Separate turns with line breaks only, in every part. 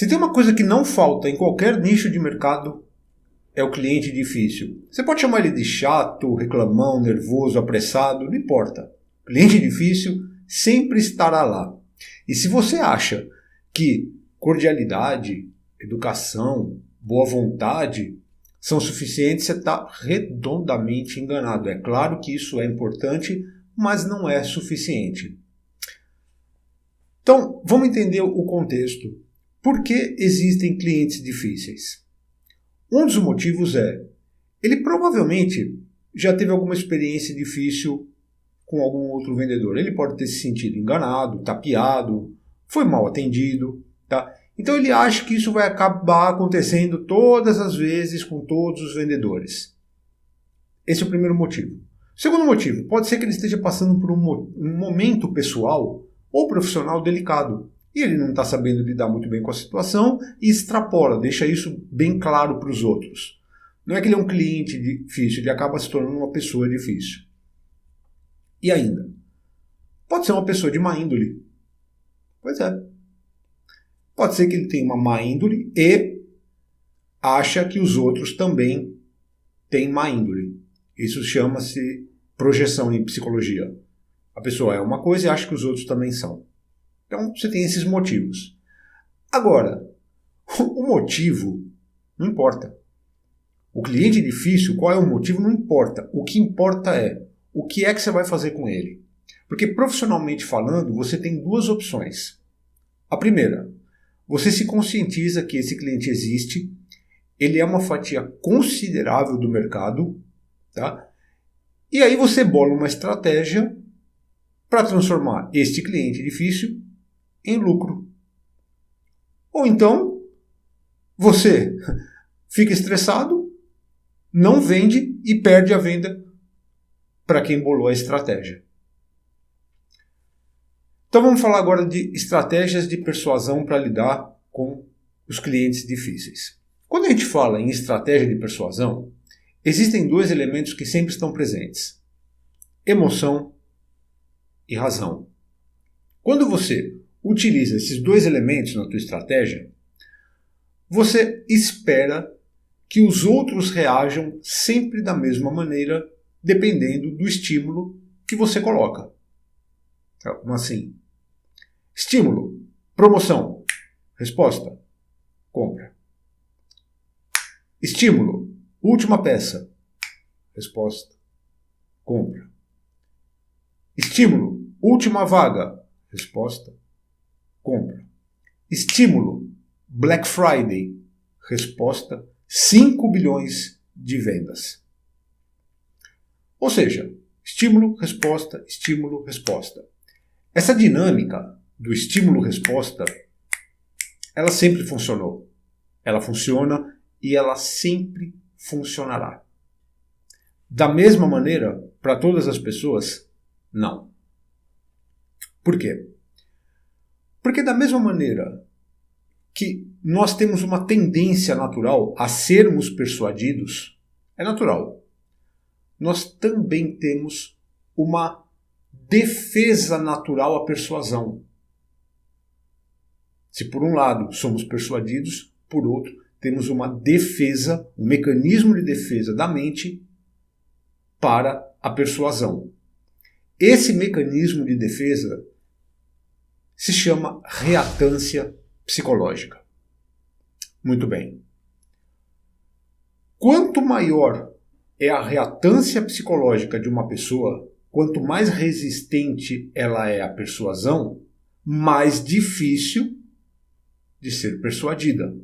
Se tem uma coisa que não falta em qualquer nicho de mercado, é o cliente difícil. Você pode chamar ele de chato, reclamão, nervoso, apressado, não importa. Cliente difícil sempre estará lá. E se você acha que cordialidade, educação, boa vontade são suficientes, você está redondamente enganado. É claro que isso é importante, mas não é suficiente. Então, vamos entender o contexto. Por que existem clientes difíceis? Um dos motivos é, ele provavelmente já teve alguma experiência difícil com algum outro vendedor. Ele pode ter se sentido enganado, tapeado, foi mal atendido, tá? Então ele acha que isso vai acabar acontecendo todas as vezes com todos os vendedores. Esse é o primeiro motivo. Segundo motivo, pode ser que ele esteja passando por um momento pessoal ou profissional delicado. E ele não está sabendo lidar muito bem com a situação e extrapola, deixa isso bem claro para os outros. Não é que ele é um cliente difícil, ele acaba se tornando uma pessoa difícil. E ainda, pode ser uma pessoa de má índole. Pois é. Pode ser que ele tenha uma má índole e acha que os outros também têm má índole. Isso chama-se projeção em psicologia. A pessoa é uma coisa e acha que os outros também são. Então, você tem esses motivos. Agora, o motivo não importa. O cliente difícil, qual é o motivo, não importa. O que importa é o que é que você vai fazer com ele. Porque, profissionalmente falando, você tem duas opções. A primeira, você se conscientiza que esse cliente existe, ele é uma fatia considerável do mercado, tá? E aí você bola uma estratégia para transformar este cliente difícil em lucro. Ou então, você fica estressado, não vende e perde a venda para quem bolou a estratégia. Então vamos falar agora de estratégias de persuasão para lidar com os clientes difíceis. Quando a gente fala em estratégia de persuasão, existem dois elementos que sempre estão presentes: emoção e razão. Quando você utiliza esses dois elementos na tua estratégia, você espera que os outros reajam sempre da mesma maneira, dependendo do estímulo que você coloca. Como assim? Estímulo, promoção, resposta, compra. Estímulo, última peça, resposta, compra. Estímulo, última vaga, resposta, compra. Estímulo, Black Friday, resposta, 5 bilhões de vendas. Ou seja, estímulo, resposta, estímulo, resposta. Essa dinâmica do estímulo-resposta, ela sempre funcionou. Ela funciona e ela sempre funcionará. Da mesma maneira, para todas as pessoas, não. Por quê? Porque da mesma maneira que nós temos uma tendência natural a sermos persuadidos, é natural, nós também temos uma defesa natural à persuasão. Se por um lado somos persuadidos, por outro temos uma defesa, um mecanismo de defesa da mente para a persuasão. Esse mecanismo de defesa se chama reatância psicológica. Muito bem. Quanto maior é a reatância psicológica de uma pessoa, quanto mais resistente ela é à persuasão, mais difícil de ser persuadida.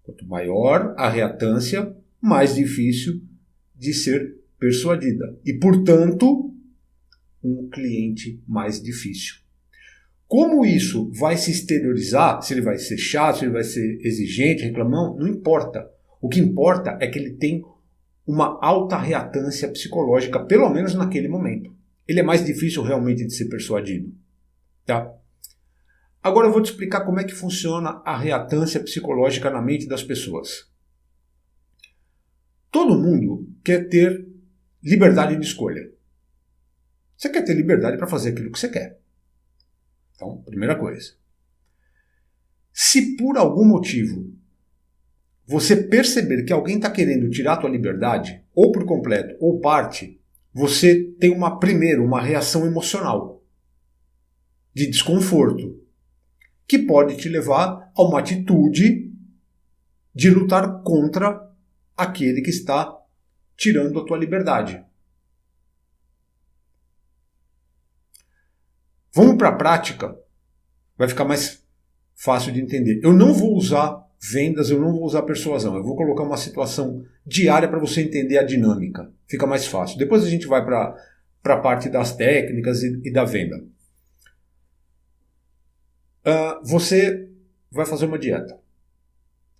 Quanto maior a reatância, mais difícil de ser persuadida. E, portanto, um cliente mais difícil. Como isso vai se exteriorizar, se ele vai ser chato, se ele vai ser exigente, reclamão, não importa. O que importa é que ele tem uma alta reatância psicológica, pelo menos naquele momento. Ele é mais difícil realmente de ser persuadido. Tá? Agora eu vou te explicar como é que funciona a reatância psicológica na mente das pessoas. Todo mundo quer ter liberdade de escolha. Você quer ter liberdade para fazer aquilo que você quer. Então, primeira coisa. Se por algum motivo você perceber que alguém está querendo tirar a tua liberdade, ou por completo, ou parte, você tem uma reação emocional de desconforto, que pode te levar a uma atitude de lutar contra aquele que está tirando a tua liberdade. Vamos para a prática, vai ficar mais fácil de entender. Eu não vou usar vendas, eu não vou usar persuasão, eu vou colocar uma situação diária para você entender a dinâmica, fica mais fácil. Depois a gente vai para a parte das técnicas e da venda. Você vai fazer uma dieta,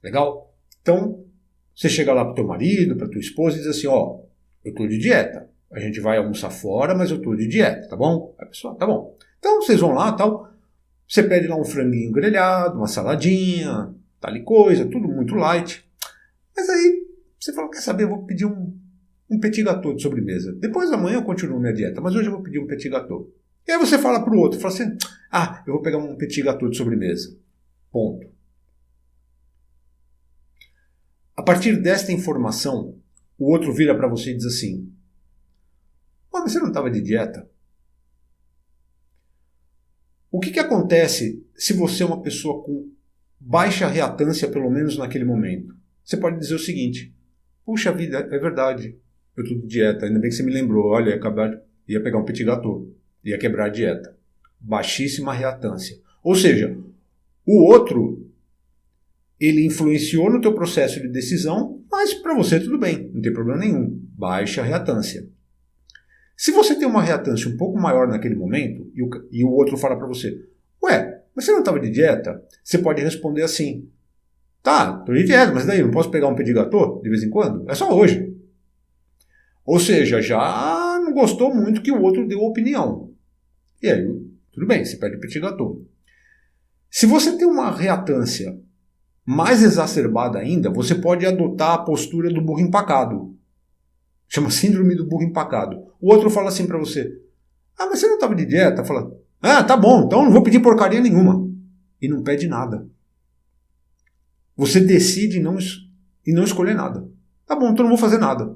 legal? Então, você chega lá para o teu marido, para tua esposa e diz assim, ó, eu estou de dieta, a gente vai almoçar fora, mas eu estou de dieta, tá bom? A pessoa, tá bom. Então, vocês vão lá, tal, você pede lá um franguinho grelhado, uma saladinha, tal e coisa, tudo muito light. Mas aí, você fala, quer saber, eu vou pedir um petit gâteau de sobremesa. Depois da manhã eu continuo minha dieta, mas hoje eu vou pedir um petit gâteau. E aí você fala para o outro, fala assim, eu vou pegar um petit gâteau de sobremesa. Ponto. A partir desta informação, o outro vira para você e diz assim, mas você não estava de dieta? O que acontece se você é uma pessoa com baixa reatância, pelo menos naquele momento? Você pode dizer o seguinte, puxa vida, é verdade, eu estou de dieta, ainda bem que você me lembrou, olha, ia pegar um petit gâteau, ia quebrar a dieta. Baixíssima reatância. Ou seja, o outro, ele influenciou no teu processo de decisão, mas para você tudo bem, não tem problema nenhum, baixa reatância. Se você tem uma reatância um pouco maior naquele momento e o outro fala para você, ué, mas você não estava de dieta? Você pode responder assim, tá, estou de dieta, mas daí não posso pegar um petit gâteau de vez em quando? É só hoje. Ou seja, já não gostou muito que o outro deu opinião. E aí, tudo bem, você pede petit gâteau. Se você tem uma reatância mais exacerbada ainda, você pode adotar a postura do burro empacado. Chama síndrome do burro empacado. O outro fala assim para você, mas você não estava de dieta? Fala, tá bom, então não vou pedir porcaria nenhuma. E não pede nada. Você decide e não escolher nada. Tá bom, então não vou fazer nada.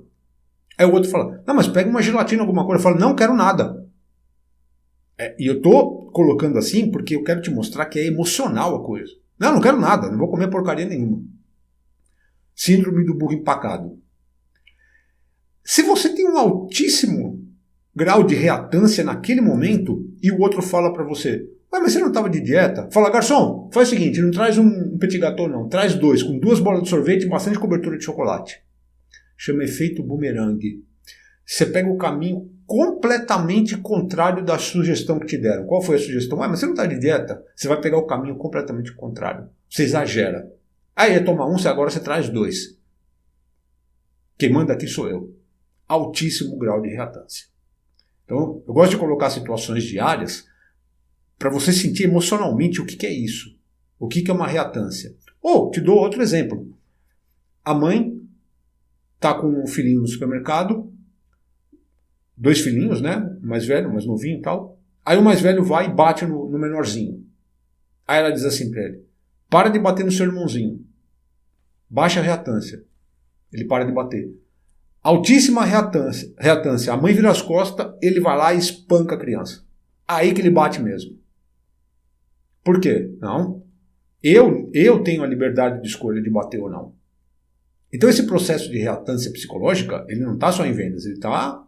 Aí o outro fala, mas pega uma gelatina, alguma coisa. Fala, não quero nada. E eu tô colocando assim porque eu quero te mostrar que é emocional a coisa. Não quero nada, não vou comer porcaria nenhuma. Síndrome do burro empacado. Se você tem um altíssimo grau de reatância naquele momento e o outro fala para você, mas você não estava de dieta? Fala, garçom, faz o seguinte, não traz um petit gâteau não, traz 2, com 2 bolas de sorvete e bastante cobertura de chocolate. Chama efeito bumerangue. Você pega o caminho completamente contrário da sugestão que te deram. Qual foi a sugestão? Mas você não está de dieta? Você vai pegar o caminho completamente contrário. Você exagera. Aí ia tomar agora você traz 2. Quem manda aqui sou eu. Altíssimo grau de reatância. Então, eu gosto de colocar situações diárias para você sentir emocionalmente o que é isso. O que é uma reatância. Ou, te dou outro exemplo. A mãe está com um filhinho no supermercado, 2 filhinhos, né? O mais velho, o mais novinho e tal. Aí o mais velho vai e bate no menorzinho. Aí ela diz assim para ele, para de bater no seu irmãozinho. Baixa reatância. Ele para de bater. Altíssima reatância. A mãe vira as costas, ele vai lá e espanca a criança. Aí que ele bate mesmo. Por quê? Não. Eu tenho a liberdade de escolha de bater ou não. Então esse processo de reatância psicológica, ele não está só em vendas, ele está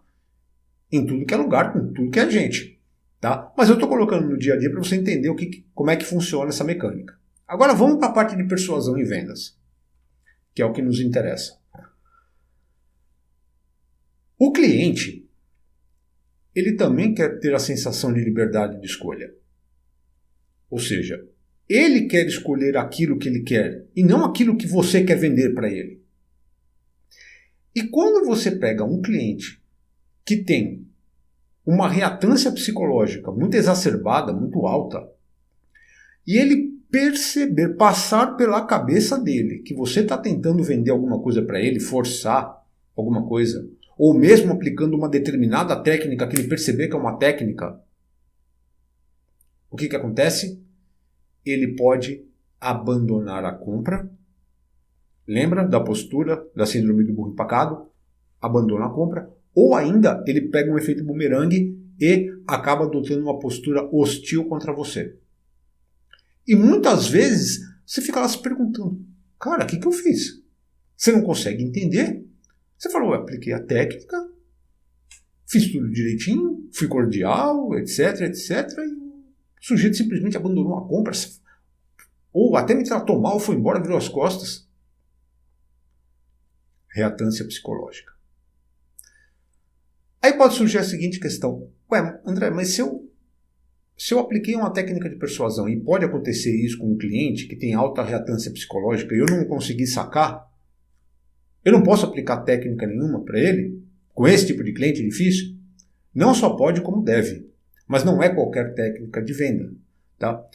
em tudo que é lugar, com tudo que é gente. Tá? Mas eu estou colocando no dia a dia para você entender como é que funciona essa mecânica. Agora vamos para a parte de persuasão e vendas, que é o que nos interessa. O cliente, ele também quer ter a sensação de liberdade de escolha. Ou seja, ele quer escolher aquilo que ele quer e não aquilo que você quer vender para ele. E quando você pega um cliente que tem uma reatância psicológica muito exacerbada, muito alta, e ele passar pela cabeça dele que você está tentando vender alguma coisa para ele, forçar alguma coisa, ou mesmo aplicando uma determinada técnica que ele perceber que é uma técnica, o que acontece? Ele pode abandonar a compra. Lembra da postura da síndrome do burro empacado? Abandona a compra. Ou ainda, ele pega um efeito bumerangue e acaba adotando uma postura hostil contra você. E muitas vezes você fica lá se perguntando, cara, o que eu fiz? Você não consegue entender? Você falou, eu apliquei a técnica, fiz tudo direitinho, fui cordial, etc, etc, e o sujeito simplesmente abandonou a compra, ou até me tratou mal, foi embora, virou as costas. Reatância psicológica. Aí pode surgir a seguinte questão, ué, André, mas se eu apliquei uma técnica de persuasão e pode acontecer isso com um cliente que tem alta reatância psicológica e eu não consegui sacar, eu não posso aplicar técnica nenhuma para ele? Com esse tipo de cliente difícil? Não só pode, como deve. Mas não é qualquer técnica de venda. Tá?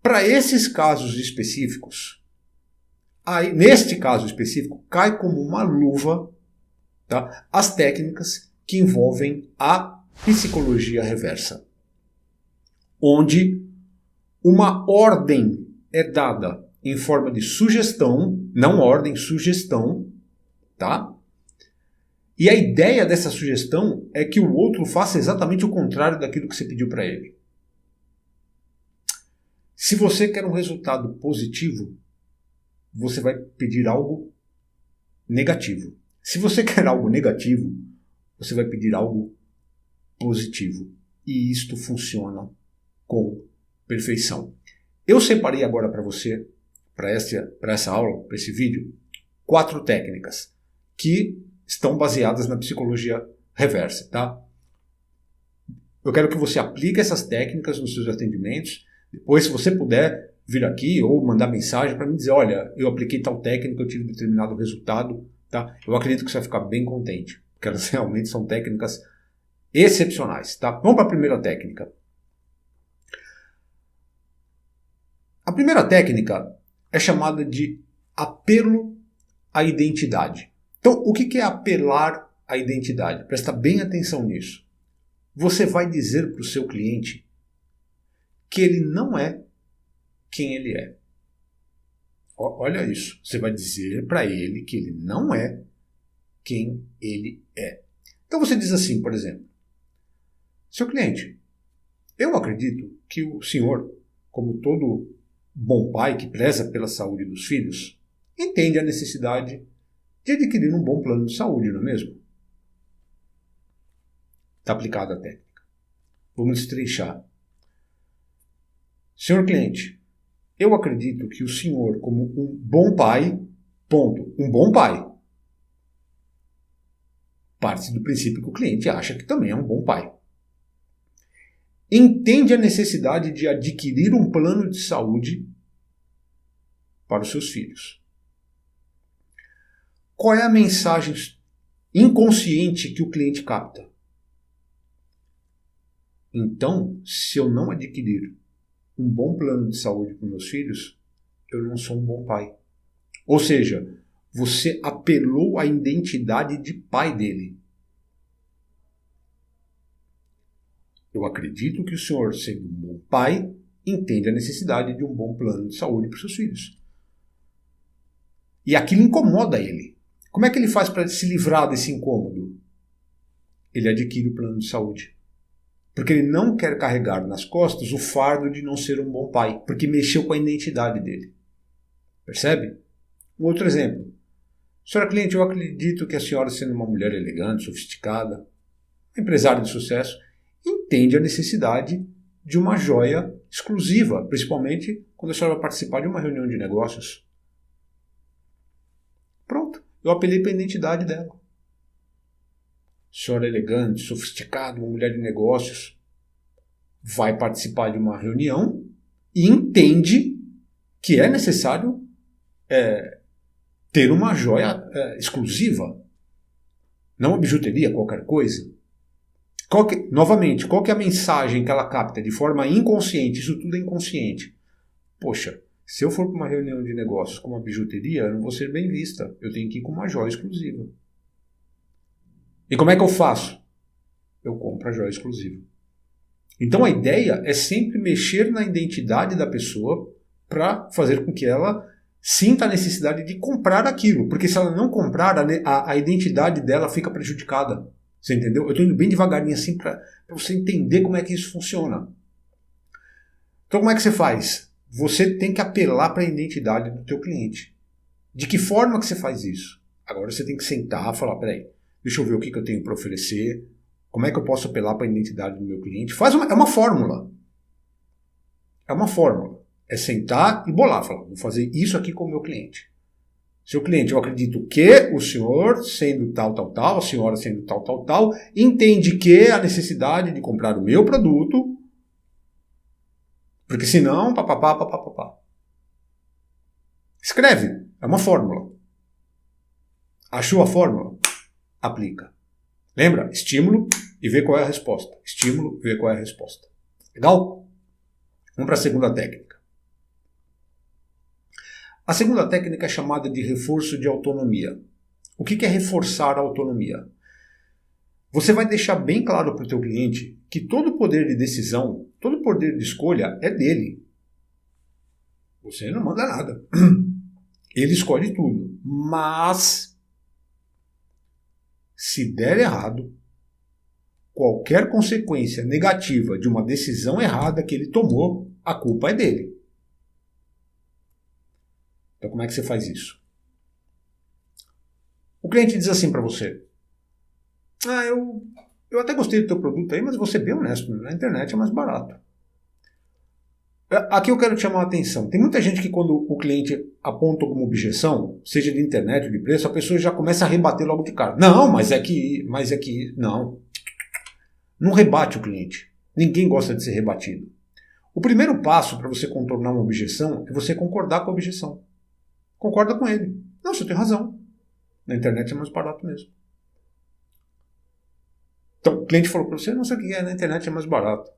Para esses casos específicos, neste caso específico, cai como uma luva, tá, as técnicas que envolvem a psicologia reversa, onde uma ordem é dada em forma de sugestão, não ordem, sugestão, tá? E a ideia dessa sugestão é que o outro faça exatamente o contrário daquilo que você pediu para ele. Se você quer um resultado positivo, você vai pedir algo negativo. Se você quer algo negativo, você vai pedir algo positivo. E isto funciona com perfeição. Eu separei agora para você, para essa aula, para esse vídeo, 4 técnicas que estão baseadas na psicologia reversa, tá? Eu quero que você aplique essas técnicas nos seus atendimentos. Depois, se você puder vir aqui ou mandar mensagem para me dizer, olha, eu apliquei tal técnica, eu tive determinado resultado, tá? Eu acredito que você vai ficar bem contente, porque elas realmente são técnicas excepcionais, tá? Vamos para a primeira técnica. A primeira técnica é chamada de apelo à identidade. Então, o que é apelar à identidade? Presta bem atenção nisso. Você vai dizer para o seu cliente que ele não é quem ele é. Olha isso. Você vai dizer para ele que ele não é quem ele é. Então você diz assim, por exemplo, seu cliente, eu acredito que o senhor, como todo bom pai que preza pela saúde dos filhos, entende a necessidade de adquirir um bom plano de saúde, não é mesmo? Está aplicada a técnica. Vamos destrinchar. Senhor cliente, eu acredito que o senhor, como um bom pai, ponto, um bom pai, parte do princípio que o cliente acha que também é um bom pai, entende a necessidade de adquirir um plano de saúde para os seus filhos. Qual é a mensagem inconsciente que o cliente capta? Então, se eu não adquirir um bom plano de saúde para os meus filhos, eu não sou um bom pai. Ou seja, você apelou à identidade de pai dele. Eu acredito que o senhor, sendo um bom pai, entende a necessidade de um bom plano de saúde para os seus filhos. E aquilo incomoda ele. Como é que ele faz para se livrar desse incômodo? Ele adquire o plano de saúde. Porque ele não quer carregar nas costas o fardo de não ser um bom pai, porque mexeu com a identidade dele. Percebe? Um outro exemplo. Senhora cliente, eu acredito que a senhora, sendo uma mulher elegante, sofisticada, empresária de sucesso, entende a necessidade de uma joia exclusiva, principalmente quando a senhora vai participar de uma reunião de negócios. Pronto, eu apelei para a identidade dela. Senhora elegante, sofisticada, uma mulher de negócios, vai participar de uma reunião e entende que é necessário ter uma joia exclusiva, não uma bijuteria, qualquer coisa. Novamente, qual que é a mensagem que ela capta de forma inconsciente? Isso tudo é inconsciente. Poxa, se eu for para uma reunião de negócios com uma bijuteria, eu não vou ser bem vista. Eu tenho que ir com uma joia exclusiva. E como é que eu faço? Eu compro a joia exclusiva. Então a ideia é sempre mexer na identidade da pessoa para fazer com que ela sinta a necessidade de comprar aquilo. Porque se ela não comprar, a identidade dela fica prejudicada. Você entendeu? Eu estou indo bem devagarinho assim para você entender como é que isso funciona. Então como é que você faz? Você tem que apelar para a identidade do teu cliente. De que forma que você faz isso? Agora você tem que sentar e falar, peraí, deixa eu ver o que eu tenho para oferecer, como é que eu posso apelar para a identidade do meu cliente. É uma fórmula. É uma fórmula. É sentar e bolar, falar, vou fazer isso aqui com o meu cliente. Seu cliente, eu acredito que o senhor, sendo tal, tal, tal, a senhora sendo tal, tal, tal, entende que a necessidade de comprar o meu produto, porque senão, papapá, papapá. Escreve, é uma fórmula. Achou a fórmula? Aplica. Lembra? Estímulo e vê qual é a resposta. Estímulo, vê qual é a resposta. Legal? Vamos para a segunda técnica. A segunda técnica é chamada de reforço de autonomia. O que é reforçar a autonomia? Você vai deixar bem claro para o teu cliente que todo o poder de decisão, todo o poder de escolha é dele. Você não manda nada. Ele escolhe tudo. Mas, se der errado, qualquer consequência negativa de uma decisão errada que ele tomou, a culpa é dele. Então, como é que você faz isso? O cliente diz assim para você: eu até gostei do teu produto aí, mas vou ser bem honesto, na internet é mais barato. Aqui eu quero te chamar a atenção. Tem muita gente que quando o cliente aponta alguma objeção, seja de internet ou de preço, a pessoa já começa a rebater logo de cara. Não, mas é que... Não. Não rebate o cliente. Ninguém gosta de ser rebatido. O primeiro passo para você contornar uma objeção é você concordar com a objeção. Concorda com ele. Não, você tem razão. Na internet é mais barato mesmo. Então, o cliente falou para você, não sei o que é, na internet é mais barato.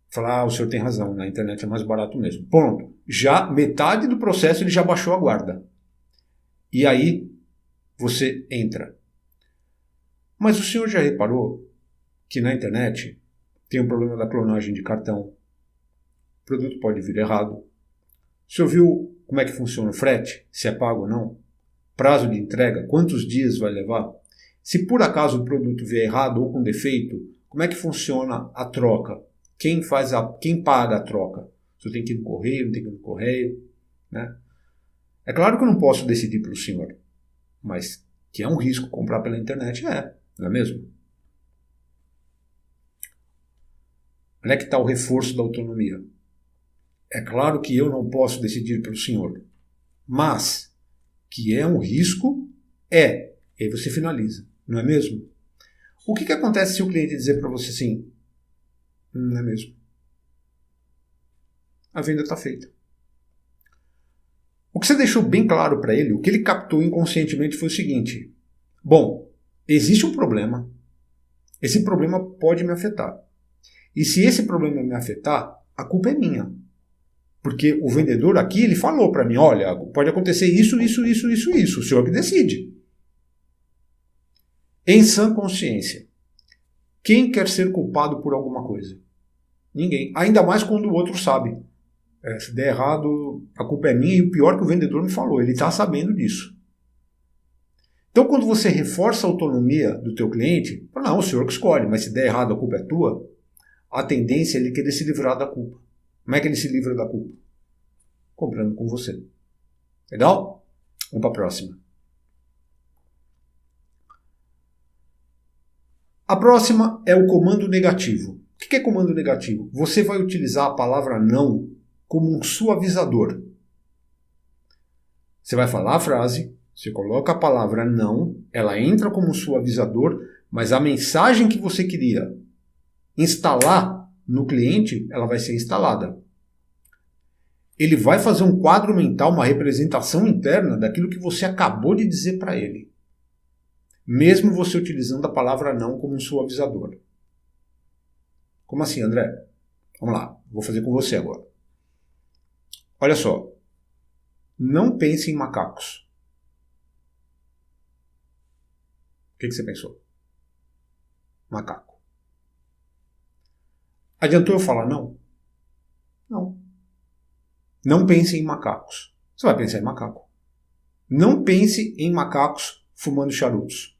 Falar, o senhor tem razão, na internet é mais barato mesmo. Ponto. Já metade do processo ele já baixou a guarda. E aí você entra. Mas o senhor já reparou que na internet tem um problema da clonagem de cartão? O produto pode vir errado. O senhor viu como é que funciona o frete? Se é pago ou não? Prazo de entrega? Quantos dias vai levar? Se por acaso o produto vier errado ou com defeito, como é que funciona a troca? Quem paga a troca? Se eu tenho que ir no correio, não tenho que ir no correio, né? É claro que eu não posso decidir pelo senhor, mas que é um risco comprar pela internet, não é mesmo? Onde é que está o reforço da autonomia? É claro que eu não posso decidir pelo senhor, mas que é um risco, é. E aí você finaliza, não é mesmo? O que acontece se o cliente dizer para você assim, não é mesmo? A venda está feita. O que você deixou bem claro para ele, o que ele captou inconscientemente foi o seguinte: bom, existe um problema, esse problema pode me afetar. E se esse problema me afetar, a culpa é minha. Porque o vendedor aqui, ele falou para mim, olha, pode acontecer isso, o senhor que decide. Em sã consciência, quem quer ser culpado por alguma coisa? Ninguém. Ainda mais quando o outro sabe. Se der errado, a culpa é minha, e o pior é que o vendedor me falou, ele está sabendo disso. Então, quando você reforça a autonomia do teu cliente, fala, não, o senhor que escolhe, mas se der errado a culpa é tua, a tendência é ele querer se livrar da culpa. Como é que ele se livra da culpa? Comprando com você. Legal? Vamos para a próxima. A próxima é o comando negativo. O que é comando negativo? Você vai utilizar a palavra não como um suavizador. Você vai falar a frase, você coloca a palavra não, ela entra como um suavizador, mas a mensagem que você queria instalar no cliente, ela vai ser instalada. Ele vai fazer um quadro mental, uma representação interna daquilo que você acabou de dizer para ele. Mesmo você utilizando a palavra não como um suavizador. Como assim, André? Vamos lá, vou fazer com você agora. Olha só, não pense em macacos. O que você pensou? Macaco. Adiantou eu falar não? Não. Não pense em macacos. Você vai pensar em macaco. Não pense em macacos fumando charutos.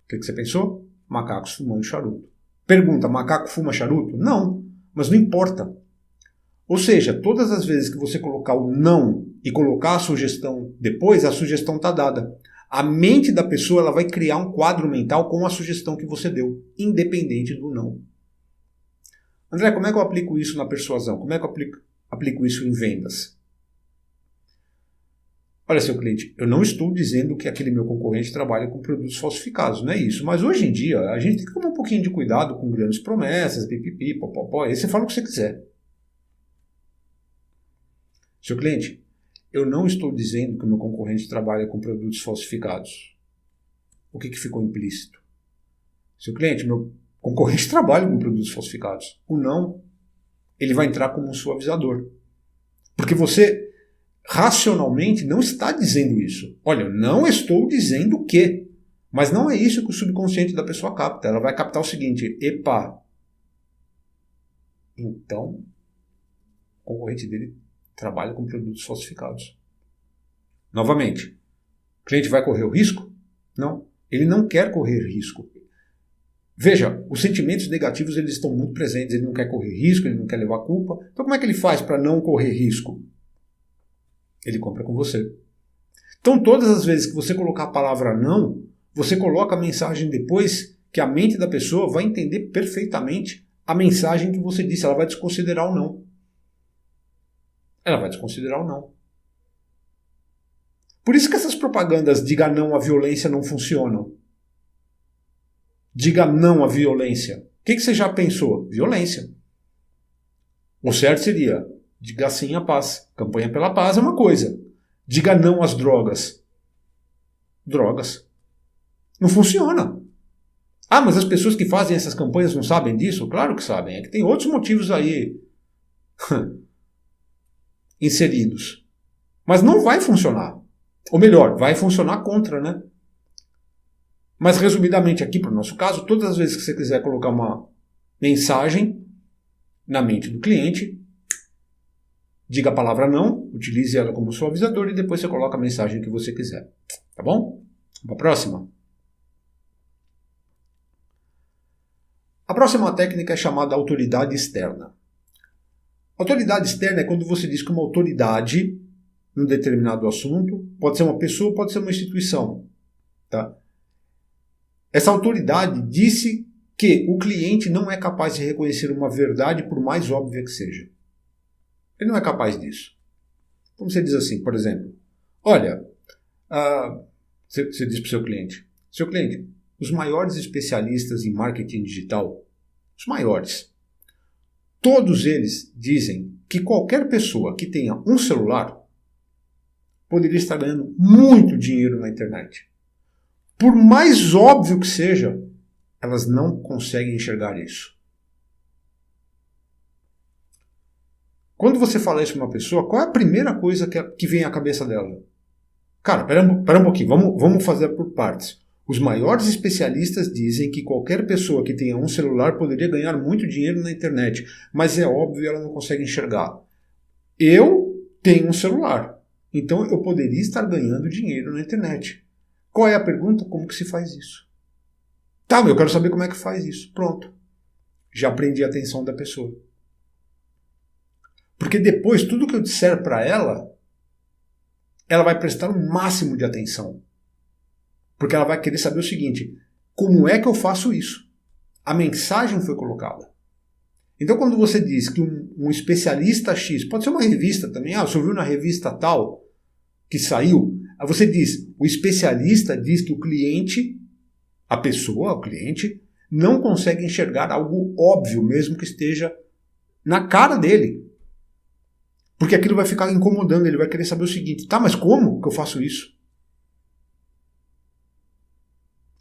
O que você pensou? Macacos fumando charuto. Pergunta, macaco fuma charuto? Não, mas não importa. Ou seja, todas as vezes que você colocar o não e colocar a sugestão depois, a sugestão está dada. A mente da pessoa ela vai criar um quadro mental com a sugestão que você deu, independente do não. André, como é que eu aplico isso na persuasão? Como é que eu aplico isso em vendas? Olha, seu cliente, eu não estou dizendo que aquele meu concorrente trabalha com produtos falsificados, não é isso. Mas hoje em dia, a gente tem que tomar um pouquinho de cuidado com grandes promessas, pipipi, popopó, aí você fala o que você quiser. Seu cliente, eu não estou dizendo que o meu concorrente trabalha com produtos falsificados. O que ficou implícito? Seu cliente, meu concorrente trabalha com produtos falsificados. O não, ele vai entrar como um suavizador. Porque você racionalmente não está dizendo isso. Olha, eu não estou dizendo que. Mas não é isso que o subconsciente da pessoa capta. Ela vai captar o seguinte: epa, então o concorrente dele trabalha com produtos falsificados. Novamente, o cliente vai correr o risco? Não. Ele não quer correr risco. Veja, os sentimentos negativos eles estão muito presentes. Ele não quer correr risco, ele não quer levar culpa. Então como é que ele faz para não correr risco? Ele compra com você. Então todas as vezes que você colocar a palavra não, você coloca a mensagem depois que a mente da pessoa vai entender perfeitamente a mensagem que você disse. Ela vai desconsiderar o não. Ela vai desconsiderar o não. Por isso que essas propagandas diga não à violência não funcionam. Diga não à violência. O que você já pensou? Violência. O certo seria diga sim à paz. Campanha pela paz é uma coisa. Diga não às drogas. Drogas. Não funciona. Ah, mas as pessoas que fazem essas campanhas não sabem disso? Claro que sabem. É que tem outros motivos aí inseridos. Mas não vai funcionar. Ou melhor, vai funcionar contra, né? Mas resumidamente aqui para o nosso caso, todas as vezes que você quiser colocar uma mensagem na mente do cliente, diga a palavra não, utilize ela como suavizador e depois você coloca a mensagem que você quiser. Tá bom? Para a próxima. A próxima técnica é chamada autoridade externa. Autoridade externa é quando você diz que uma autoridade num determinado assunto pode ser uma pessoa, pode ser uma instituição. Tá? Essa autoridade disse que o cliente não é capaz de reconhecer uma verdade por mais óbvia que seja. Ele não é capaz disso. Como você diz assim, por exemplo, olha, você diz para o seu cliente, os maiores especialistas em marketing digital, os maiores, todos eles dizem que qualquer pessoa que tenha um celular poderia estar ganhando muito dinheiro na internet. Por mais óbvio que seja, elas não conseguem enxergar isso. Quando você fala isso para uma pessoa, qual é a primeira coisa que vem à cabeça dela? Cara, pera um pouquinho, vamos fazer por partes. Os maiores especialistas dizem que qualquer pessoa que tenha um celular poderia ganhar muito dinheiro na internet, mas é óbvio ela não consegue enxergar. Eu tenho um celular, então eu poderia estar ganhando dinheiro na internet. Qual é a pergunta? Como que se faz isso? Tá, eu quero saber como é que faz isso. Pronto. Já prendi a atenção da pessoa. Porque depois, tudo que eu disser para ela, ela vai prestar o máximo de atenção. Porque ela vai querer saber o seguinte, como é que eu faço isso? A mensagem foi colocada. Então, quando você diz que um especialista X, pode ser uma revista também, você ouviu na revista tal, que saiu, aí você diz, o especialista diz que o cliente, a pessoa, o cliente, não consegue enxergar algo óbvio, mesmo que esteja na cara dele. Porque aquilo vai ficar incomodando, ele vai querer saber o seguinte, tá, mas como que eu faço isso?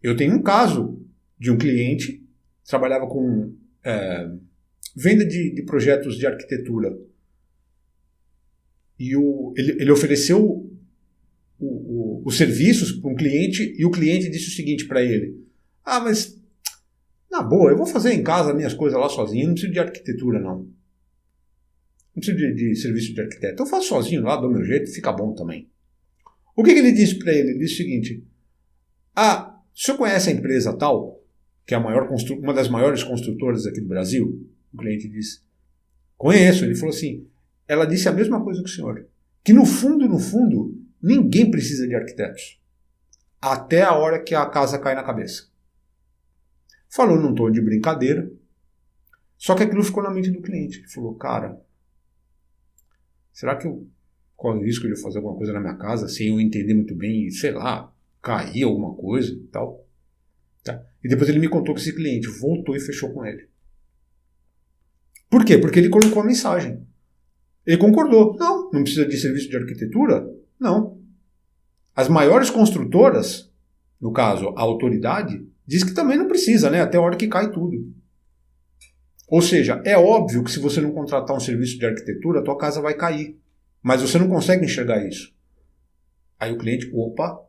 Eu tenho um caso de um cliente, trabalhava com venda de projetos de arquitetura. E ele ofereceu os serviços para um cliente e o cliente disse o seguinte para ele, mas na boa, eu vou fazer em casa as minhas coisas lá sozinho, não preciso de arquitetura não. preciso de serviço de arquiteto. Eu faço sozinho lá, dou meu jeito, fica bom também. O que ele disse para ele? Ele disse o seguinte: o senhor conhece a empresa tal, que é uma das maiores construtoras aqui do Brasil? O cliente disse: conheço. Ele falou assim: ela disse a mesma coisa que o senhor, que no fundo, ninguém precisa de arquitetos, até a hora que a casa cai na cabeça. Falou num tom de brincadeira, só que aquilo ficou na mente do cliente. Ele falou: cara, será que eu corro o risco de fazer alguma coisa na minha casa sem eu entender muito bem e, sei lá, cair alguma coisa e tal? Tá? E depois ele me contou que esse cliente voltou e fechou com ele. Por quê? Porque ele colocou a mensagem. Ele concordou. Não precisa de serviço de arquitetura? Não. As maiores construtoras, no caso, a autoridade, diz que também não precisa, né? Até a hora que cai tudo. Ou seja, é óbvio que se você não contratar um serviço de arquitetura, a tua casa vai cair. Mas você não consegue enxergar isso. Aí o cliente, opa,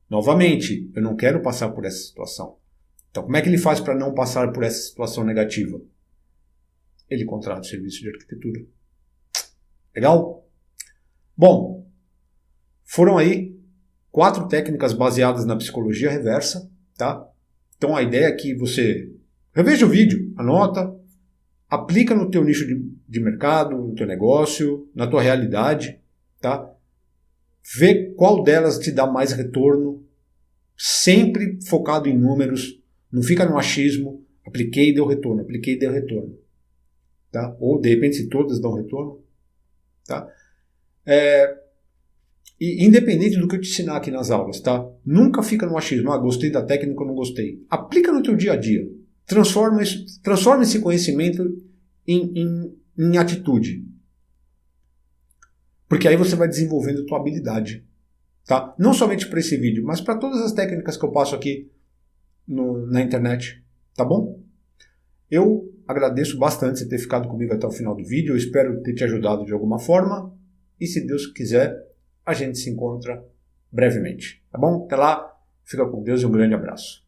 novamente, eu não quero passar por essa situação. Então, como é que ele faz para não passar por essa situação negativa? Ele contrata o serviço de arquitetura. Legal? Bom, foram aí 4 técnicas baseadas na psicologia reversa, tá? Então a ideia é que você reveja o vídeo, anota, aplica no teu nicho de mercado, no teu negócio, na tua realidade, tá? Vê qual delas te dá mais retorno, sempre focado em números, não fica no achismo, apliquei e deu retorno, apliquei e deu retorno. Tá? Ou de repente se todas dão retorno. Tá? E independente do que eu te ensinar aqui nas aulas, tá? Nunca fica no achismo, gostei da técnica ou não gostei. Aplica no teu dia a dia. Transforma esse conhecimento em atitude. Porque aí você vai desenvolvendo a tua habilidade. Tá? Não somente para esse vídeo, mas para todas as técnicas que eu passo aqui na internet. Tá bom? Eu agradeço bastante você ter ficado comigo até o final do vídeo. Eu espero ter te ajudado de alguma forma. E se Deus quiser, a gente se encontra brevemente. Tá bom? Até lá. Fica com Deus e um grande abraço.